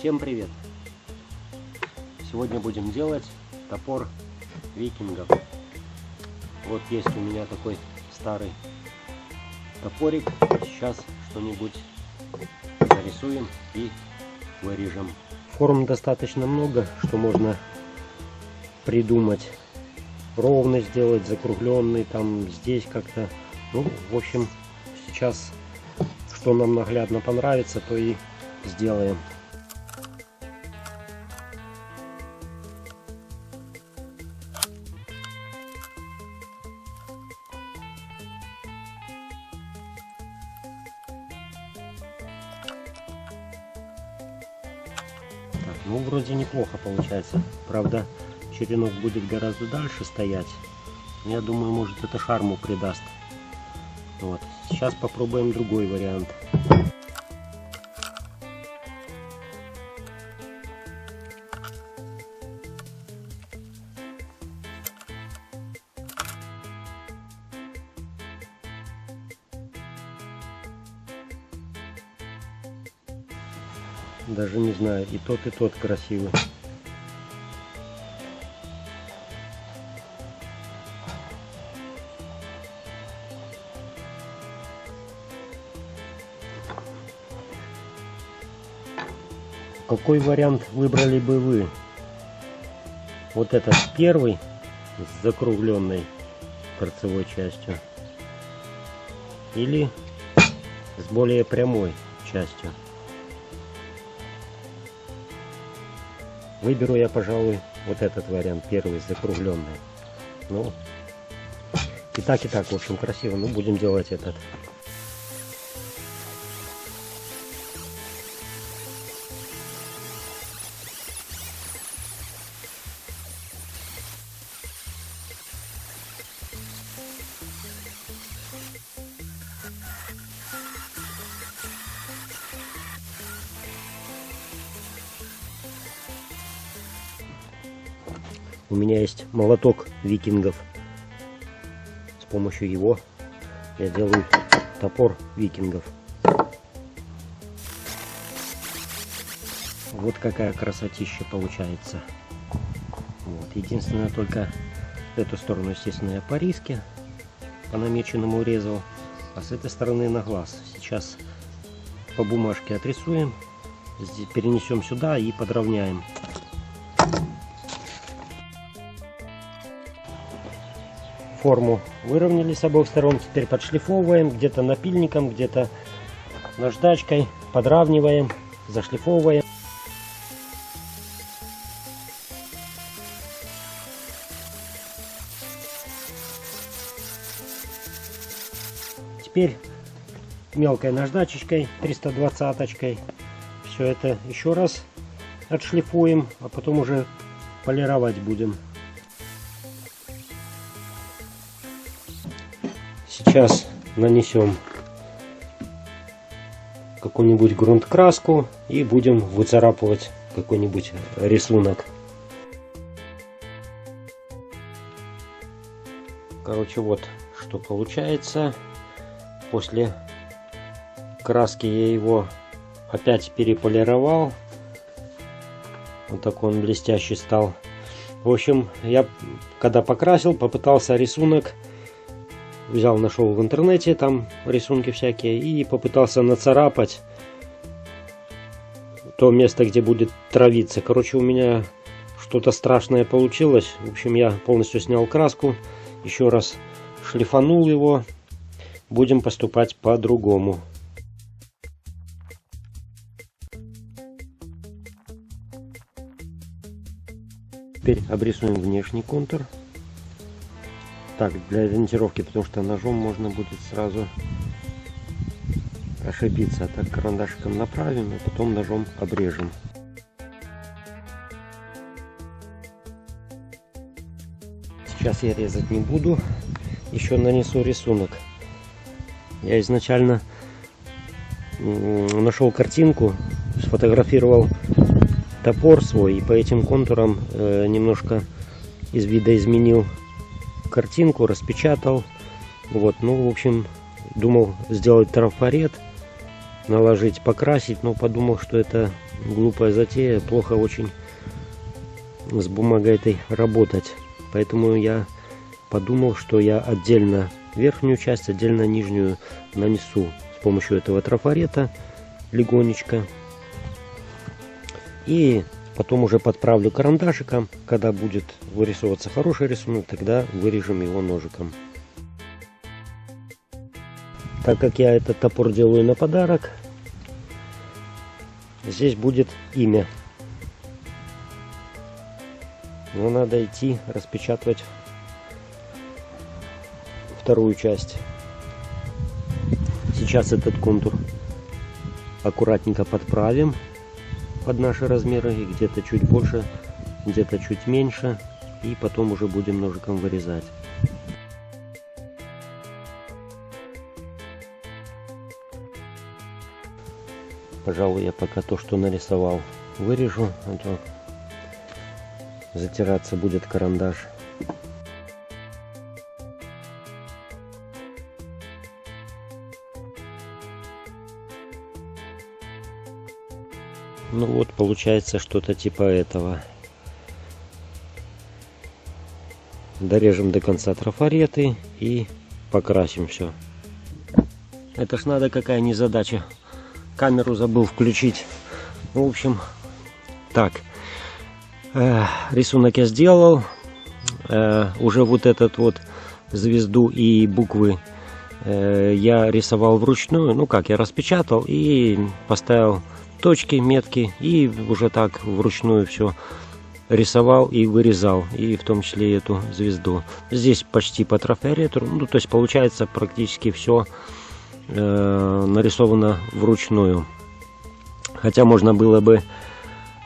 Всем привет! Сегодня будем делать топор викингов. Вот есть у меня такой старый топорик. Сейчас что-нибудь нарисуем и вырежем. Форм достаточно много, что можно придумать. Ровно сделать, закругленный, там здесь как-то. Ну, в общем, сейчас что нам наглядно понравится, то и сделаем. Так, ну вроде неплохо получается. Правда, черенок будет гораздо дальше стоять. Я думаю, может, это шарму придаст. Вот. Сейчас попробуем другой вариант. Даже не знаю, и тот красивый. Какой вариант выбрали бы вы? Вот этот первый с закругленной торцевой частью или с более прямой частью? Выберу я, пожалуй, вот этот вариант, первый с закругленной. Ну, и так, в общем, красиво. Ну, будем делать этот. У меня есть молоток викингов. С помощью его я делаю топор викингов. Вот какая красотища получается. Вот. Единственное, только эту сторону, естественно, я по риске, по намеченному резал, а с этой стороны на глаз. Сейчас по бумажке отрисуем, перенесем сюда и подровняем. Форму выровняли с обоих сторон, теперь подшлифовываем, где-то напильником, где-то наждачкой, подравниваем, зашлифовываем. Теперь мелкой наждачечкой, 320-очкой, все это еще раз отшлифуем, а потом уже полировать будем. Сейчас нанесем какую-нибудь грунт-краску и будем выцарапывать какой-нибудь рисунок. Короче, вот что получается. После краски я его опять переполировал. Вот такой он блестящий стал. В общем, я когда покрасил, попытался рисунок. Взял, нашел в интернете там рисунки всякие и попытался нацарапать то место, где будет травиться. Короче, у меня что-то страшное получилось. В общем, я полностью снял краску, еще раз шлифанул его. Будем поступать по-другому. Теперь обрисуем внешний контур. Так, для ориентировки, потому что ножом можно будет сразу ошибиться. Так, карандашиком направим, и потом ножом обрежем. Сейчас я резать не буду, еще нанесу рисунок. Я изначально нашел картинку, сфотографировал топор свой и по этим контурам немножко из вида изменил картинку, распечатал. Вот, ну, в общем, думал сделать трафарет, наложить, покрасить, но подумал, что это глупая затея, плохо очень с бумагой этой работать. Поэтому я подумал, что я отдельно верхнюю часть, отдельно нижнюю нанесу с помощью этого трафарета легонечко. И потом уже подправлю карандашиком. Когда будет вырисовываться хороший рисунок, тогда вырежем его ножиком. Так как я этот топор делаю на подарок, здесь будет имя. Но надо идти распечатывать вторую часть. Сейчас этот контур аккуратненько подправим под наши размеры, и где-то чуть больше, где-то чуть меньше, и потом уже будем ножиком вырезать. Пожалуй, я пока то, что нарисовал, вырежу, а то затираться будет карандаш. Ну вот, получается что-то типа этого. Дорежем до конца трафареты и покрасим все. Это ж надо, какая незадача. Камеру забыл включить. В общем, так. Рисунок я сделал. Уже вот этот вот звезду и буквы я рисовал вручную. Ну как, я распечатал и поставил точки, метки, и уже так вручную все рисовал и вырезал, и в том числе эту звезду. Здесь почти по трафарету, ну то есть получается практически все нарисовано вручную. Хотя можно было бы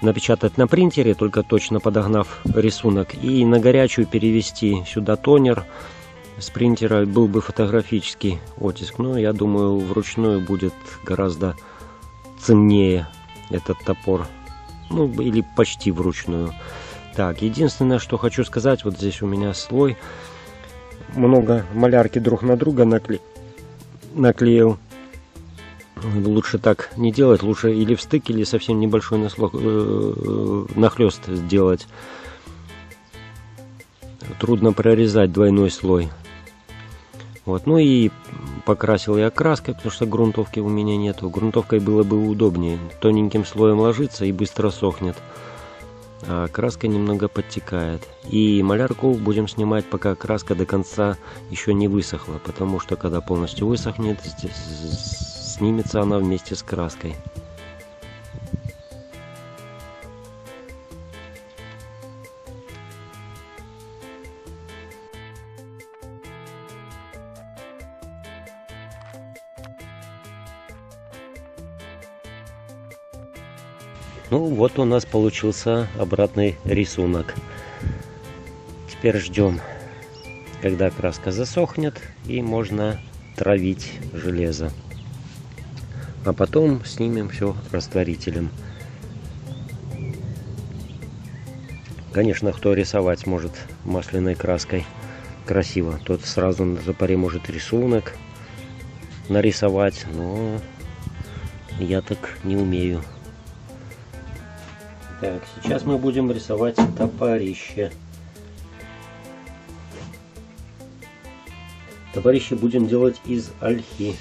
напечатать на принтере, только точно подогнав рисунок, и на горячую перевести сюда тонер с принтера, был бы фотографический оттиск. Но я думаю, вручную будет гораздо ценнее этот топор. Ну, или почти вручную. Так, единственное, что хочу сказать, вот здесь у меня слой. Много малярки друг на друга наклеил. Лучше так не делать. Лучше или в стык, или совсем небольшой нахлест сделать. Трудно прорезать двойной слой. Вот, ну и покрасил я краской, потому что грунтовки у меня нету. Грунтовкой было бы удобнее. Тоненьким слоем ложится и быстро сохнет. А краска немного подтекает. И малярку будем снимать, пока краска до конца еще не высохла. Потому что когда полностью высохнет, снимется она вместе с краской. Ну вот у нас получился обратный рисунок. Теперь ждем, когда краска засохнет, и можно травить железо. А потом снимем все растворителем. Конечно, кто рисовать может масляной краской красиво, тот сразу на запоре может рисунок нарисовать, но я так не умею. Так, сейчас мы будем рисовать топорище. Топорище будем делать из ольхи.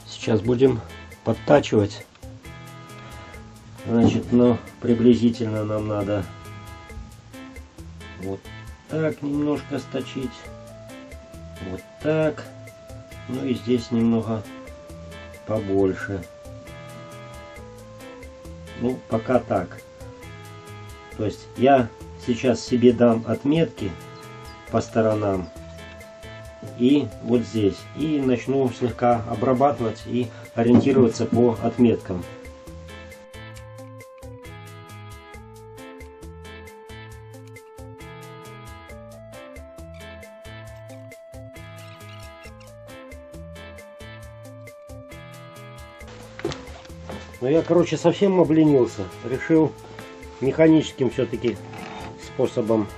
Сейчас будем подтачивать. Значит, ну, приблизительно нам надо вот так немножко сточить. Вот так. Ну и здесь немного побольше. Ну, пока так. То есть я сейчас себе дам отметки по сторонам и вот здесь. И начну слегка обрабатывать и ориентироваться по отметкам. Но я, короче, совсем обленился. Решил механическим все-таки способом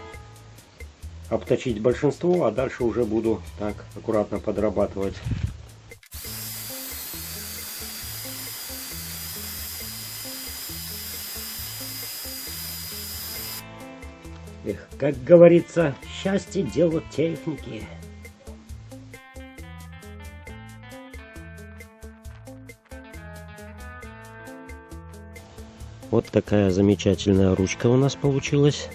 обточить большинство, а дальше уже буду так аккуратно подрабатывать. Эх, как говорится, счастье дело техники. Вот такая замечательная ручка у нас получилась.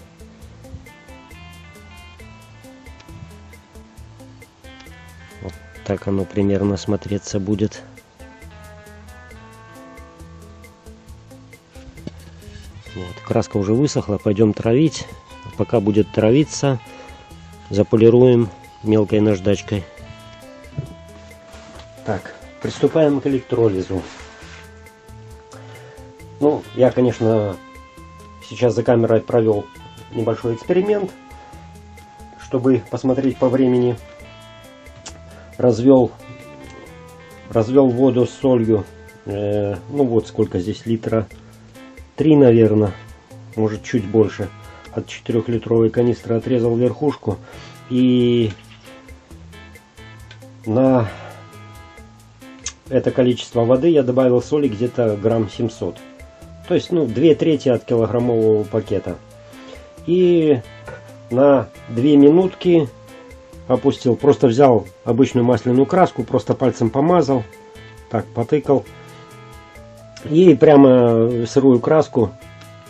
Вот так оно примерно смотреться будет. Вот, краска уже высохла, пойдем травить. Пока будет травиться, заполируем мелкой наждачкой. Так, приступаем к электролизу. Ну, я, конечно, сейчас за камерой провел небольшой эксперимент, чтобы посмотреть по времени. Развел воду с солью. Ну вот сколько здесь, литра 3, наверное, может чуть больше. От 4-литровой канистры отрезал верхушку и на это количество воды я добавил соли где-то грамм 700. То есть, ну, 2/3 от килограммового пакета. И на 2 минутки опустил. Просто взял обычную масляную краску, просто пальцем помазал, так, потыкал. И прямо сырую краску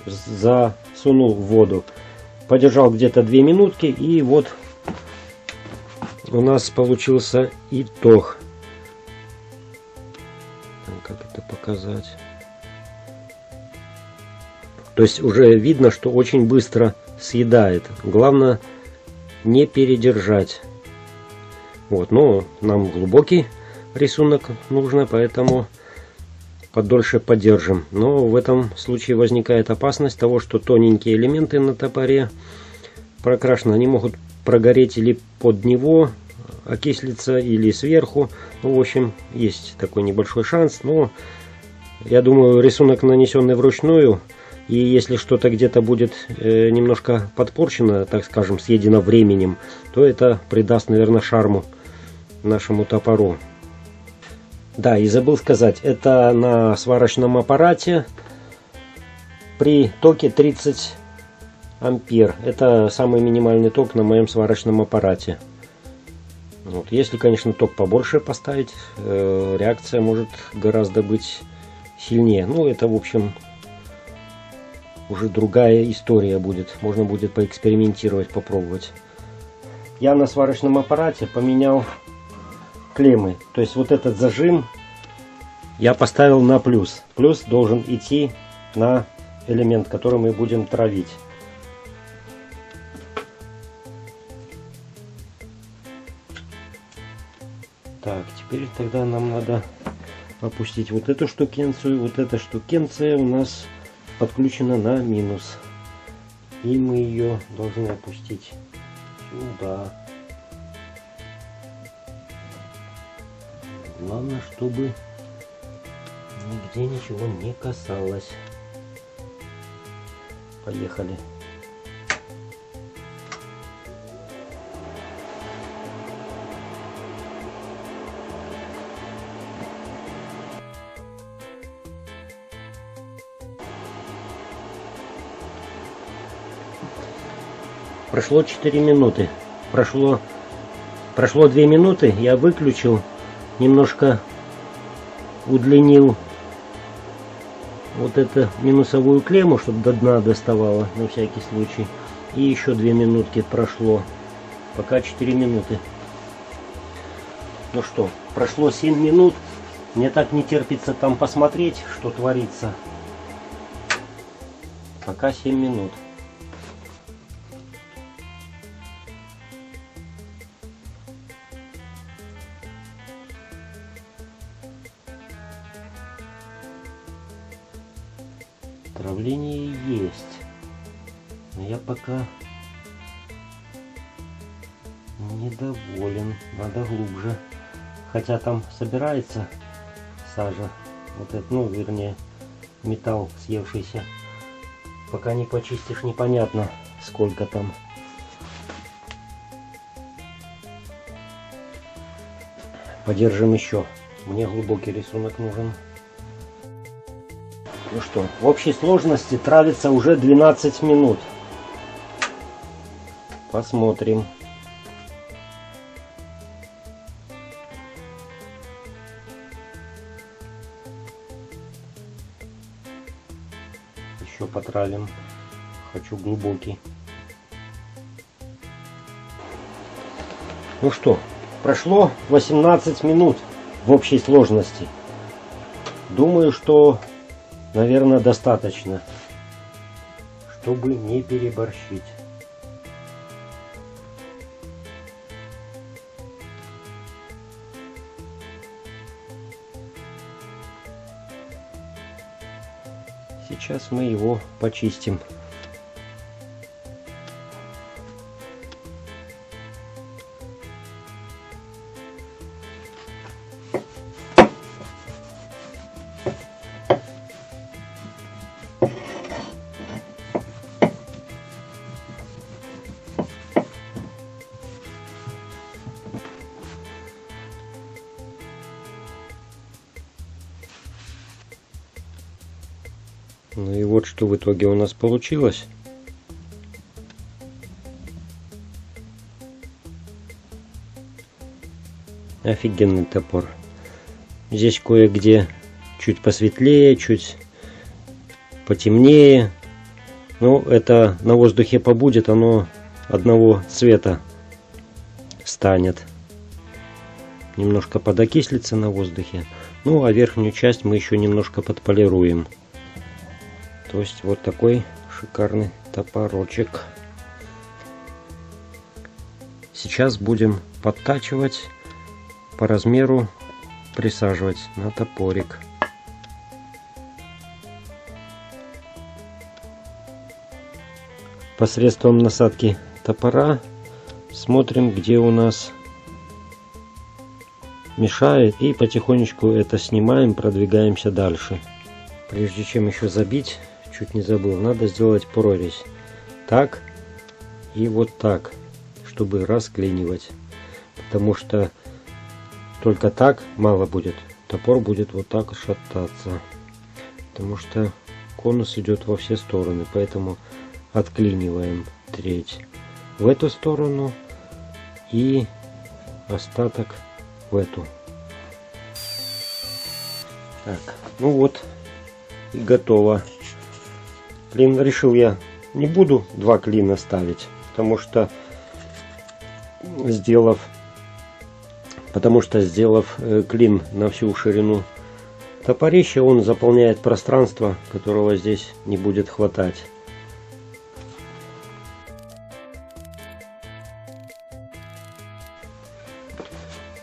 засунул в воду. Подержал где-то 2 минутки. И вот у нас получился итог. Как это показать? То есть уже видно, что очень быстро съедает. Главное не передержать. Вот, но нам глубокий рисунок нужно, поэтому подольше подержим. Но в этом случае возникает опасность того, что тоненькие элементы на топоре прокрашены. Они могут прогореть или под него, окислиться, или сверху. Ну, в общем, есть такой небольшой шанс. Но я думаю, рисунок, нанесенный вручную, и если что-то где-то будет немножко подпорчено, так скажем, съедено временем, то это придаст, наверное, шарму нашему топору. Да, и забыл сказать, это на сварочном аппарате при токе 30 ампер. Это самый минимальный ток на моем сварочном аппарате. Вот. Если, конечно, ток побольше поставить, реакция может гораздо быть сильнее. Ну, это, в общем, уже другая история будет. Можно будет поэкспериментировать, попробовать. Я на сварочном аппарате поменял клеммы. То есть вот этот зажим я поставил на плюс. Плюс должен идти на элемент, который мы будем травить. Так, теперь тогда нам надо опустить вот эту штукенцию. Вот эта штукенция у нас подключена на минус. И мы ее должны опустить сюда. Главное, чтобы нигде ничего не касалось. Поехали. Прошло 4 минуты. Прошло 2 минуты. Я выключил. Немножко удлинил вот эту минусовую клемму, чтобы до дна доставала, на всякий случай. И еще 2 минутки прошло. Пока 4 минуты. Ну что, прошло 7 минут. Мне так не терпится там посмотреть, что творится. Пока 7 минут. Травление есть. Но я пока недоволен. Надо глубже. Хотя там собирается сажа. Вот это, ну, вернее, металл съевшийся. Пока не почистишь, непонятно, сколько там. Подержим еще. Мне глубокий рисунок нужен. Ну что, в общей сложности травится уже 12 минут. Посмотрим. Еще потравим. Хочу глубокий. Ну что, прошло 18 минут в общей сложности. Думаю, что, наверное, достаточно, чтобы не переборщить. Сейчас мы его почистим. Ну и вот что в итоге у нас получилось. Офигенный топор. Здесь кое-где чуть посветлее, чуть потемнее. Ну, это на воздухе побудет, оно одного цвета станет. Немножко подокислится на воздухе. Ну, а верхнюю часть мы еще немножко подполируем. То есть вот такой шикарный топорочек. Сейчас будем подтачивать, по размеру присаживать на топорик. Посредством насадки топора смотрим, где у нас мешает, и потихонечку это снимаем, продвигаемся дальше. Прежде чем еще забить, чуть не забыл, надо сделать прорезь. Так и вот так, чтобы расклинивать. Потому что только так мало будет. Топор будет вот так шататься. Потому что конус идет во все стороны. Поэтому отклиниваем треть в эту сторону и остаток в эту. Так, ну вот и готово. Клин решил я не буду два клина ставить, потому что сделав клин на всю ширину топорища, он заполняет пространство, которого здесь не будет хватать.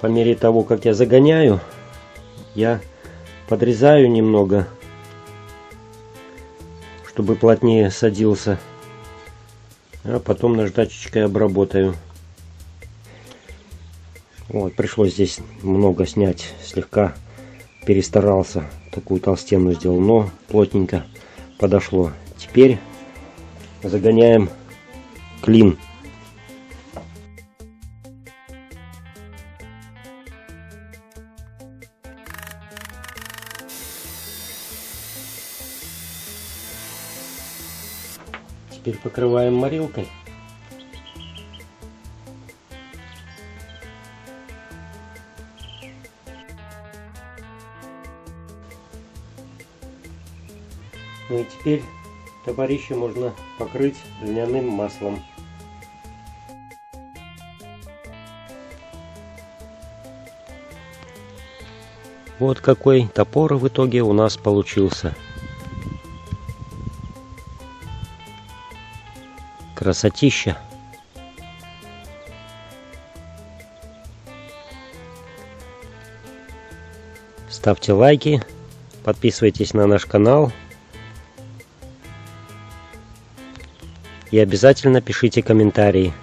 По мере того, как я загоняю, я подрезаю немного, чтобы плотнее садился, а потом наждачечкой обработаю. Вот, пришлось здесь много снять, слегка перестарался, такую толстенную сделал, но плотненько подошло. Теперь загоняем клин. Теперь покрываем морилкой. Ну и теперь топорище можно покрыть льняным маслом. Вот какой топор в итоге у нас получился. Красотища. Ставьте лайки, подписывайтесь на наш канал. и обязательно пишите комментарии.